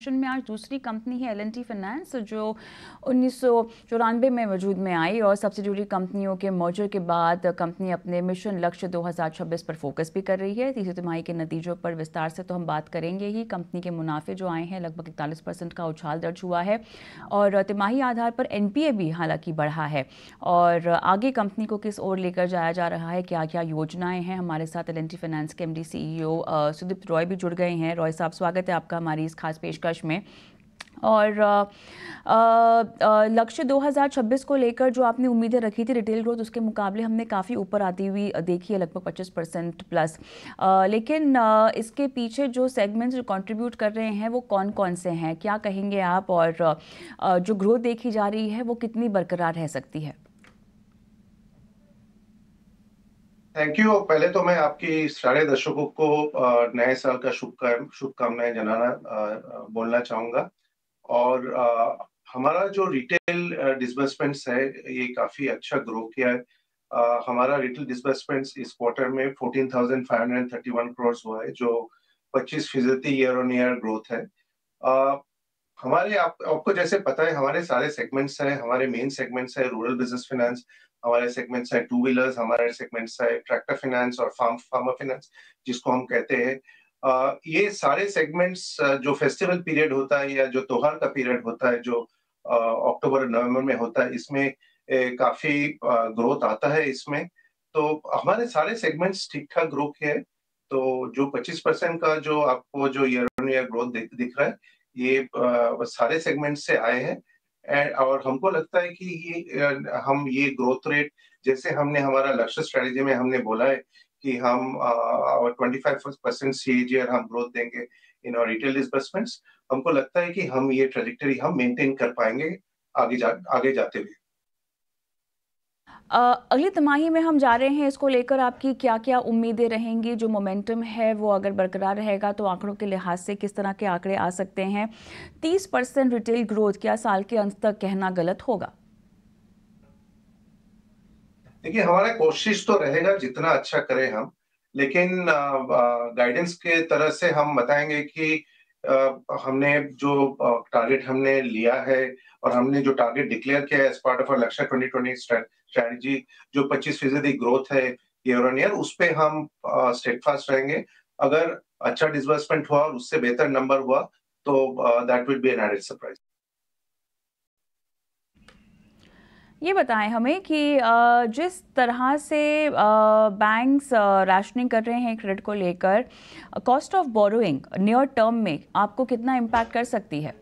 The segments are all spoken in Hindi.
में आज दूसरी कंपनी है एल&टी फाइनेंस, जो 1994 में वजूद में आई और सब्सिडियरी कंपनियों के मर्जर के बाद कंपनी अपने मिशन लक्ष्य 2026 पर फोकस भी कर रही है। तीसरी तिमाही के नतीजों पर विस्तार से तो हम बात करेंगे ही। कंपनी के मुनाफे जो आए हैं लगभग 41% का उछाल दर्ज हुआ है और तिमाही आधार पर एनपीए भी हालांकि बढ़ा है। और आगे कंपनी को किस ओर लेकर जाया जा रहा है, क्या क्या योजनाएं हैं, हमारे साथ एल&टी फाइनेंस के एमडी सीईओ सुदीप्त रॉय भी जुड़ गए हैं। रॉय साहब, स्वागत है आपका हमारी इस खास पेशकश में। और लक्ष्य 2026 को लेकर जो आपने उम्मीदें रखी थी रिटेल ग्रोथ, उसके मुकाबले हमने काफ़ी ऊपर आती हुई देखी है, लगभग 25% प्लस। लेकिन इसके पीछे जो सेगमेंट्स जो कंट्रीब्यूट कर रहे हैं वो कौन कौन से हैं, क्या कहेंगे आप? और जो ग्रोथ देखी जा रही है वो कितनी बरकरार रह सकती है? Thank you. पहले तो मैं आपकी सारे दर्शकों को नए साल का शुभकामनाएं बोलना चाहूंगा। और हमारा जो रिटेल डिसबर्समेंट्स है ये काफी अच्छा ग्रो किया है। हमारा रिटेल डिसबर्समेंट्स इस क्वार्टर में 14,531 करोड़ हुआ है, जो 25% ईयर ऑन ईयर ग्रोथ है। आपको जैसे पता है, हमारे सारे सेगमेंट्स हैं। हमारे मेन सेगमेंट्स है रूरल बिजनेस फाइनेंस, हमारे सेगमेंट्स है टू व्हीलर्स, हमारे सेगमेंट्स है ट्रैक्टर फाइनेंस और फार्मर फाइनेंस जिसको हम कहते हैं। ये सारे सेगमेंट्स जो फेस्टिवल पीरियड होता है या जो त्योहार का पीरियड होता है, जो अक्टूबर नवंबर में होता है, इसमें काफी ग्रोथ आता है इसमें। तो हमारे सारे सेगमेंट्स ठीक ठाक ग्रो किए हैं। तो जो 25% का जो आपको जो ईयर ऑन ईयर ग्रोथ दिख रहा है, ये सारे सेगमेंट से आए हैं। और हमको लगता है कि हम ये ग्रोथ रेट, जैसे हमने हमारा लक्ष्य स्ट्रेटेजी में हमने बोला है कि हम 25% CAGR हम ग्रोथ देंगे इन और रिटेल डिसबर्समेंट्स। हमको लगता है कि हम ये ट्रेजेक्टरी हम मेंटेन कर पाएंगे आगे जाते हुए। अगली तिमाही में हम जा रहे हैं, इसको लेकर आपकी क्या क्या उम्मीदें रहेंगी? जो मोमेंटम है वो अगर बरकरार रहेगा तो आंकड़ों के लिहाज से किस तरह के आंकड़े आ सकते हैं? 30% रिटेल ग्रोथ क्या साल के अंत तक कहना गलत होगा? देखिए, हमारा कोशिश तो रहेगा जितना अच्छा करें हम, लेकिन गाइडेंस के तरह से हम बताएंगे कि हमने जो टारगेट हमने लिया है और हमने जो टारगेट डिक्लेयर किया है एज पार्ट ऑफ लक्ष्य 2020 स्ट्रेटजी, जो 25% ग्रोथ है ईयर ऑन ईयर, उस पे हम स्टेडफास्ट रहेंगे। अगर अच्छा डिसबर्समेंट हुआ और उससे बेहतर नंबर हुआ तो that will be an added surprise. ये बताएं हमें कि जिस तरह से बैंक्स राशनिंग कर रहे हैं क्रेडिट को लेकर, cost of borrowing near term में आपको कितना इम्पैक्ट कर सकती है?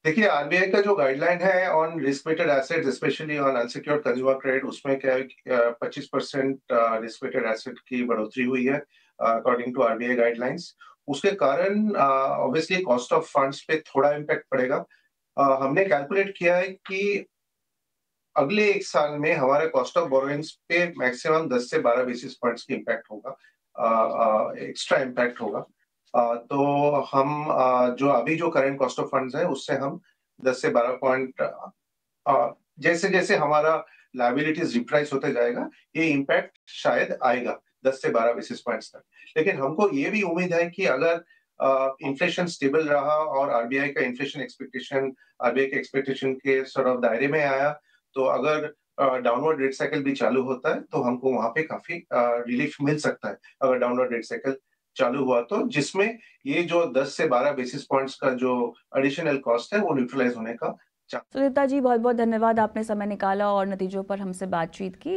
देखिए, आरबीआई का जो गाइडलाइन है on risk weighted assets, specially on unsecured consumer credit, उसमें क्या है कि 25% रिस्क वेटेड एसेट की बढ़ोतरी हुई है अकॉर्डिंग टू आरबीआई गाइडलाइंस। उसके कारण ऑब्वियसली कॉस्ट ऑफ फंड्स पे थोड़ा इम्पैक्ट पड़ेगा। हमने कैलकुलेट किया है कि अगले एक साल में हमारे कॉस्ट ऑफ बोरोइंग्स पे मैक्सिमम 10 से 12 बेसिस पॉइंट्स की इम्पैक्ट होगा, एक्स्ट्रा इम्पैक्ट होगा। तो हम जो अभी जो करंट कॉस्ट ऑफ फंड्स है उससे हम 10 से 12 पॉइंट, जैसे जैसे हमारा लायबिलिटीज रिप्राइस होते जाएगा, ये इम्पैक्ट शायद आएगा 10 से 12 बेसिस पॉइंट्स तक। लेकिन हमको ये भी उम्मीद है कि अगर इन्फ्लेशन स्टेबल रहा और आरबीआई के एक्सपेक्टेशन के सॉर्ट ऑफ दायरे में आया, तो अगर डाउनवर्ड रेट साइकिल भी चालू होता है तो हमको वहां पे काफी रिलीफ मिल सकता है। अगर डाउनवर्ड रेट साइकिल चालू हुआ तो जिसमें ये जो 10 से 12 बेसिस पॉइंट्स का जो एडिशनल कॉस्ट है वो न्यूट्रलाइज होने का। सुनीता जी, बहुत बहुत धन्यवाद, आपने समय निकाला और नतीजों पर हमसे बातचीत की।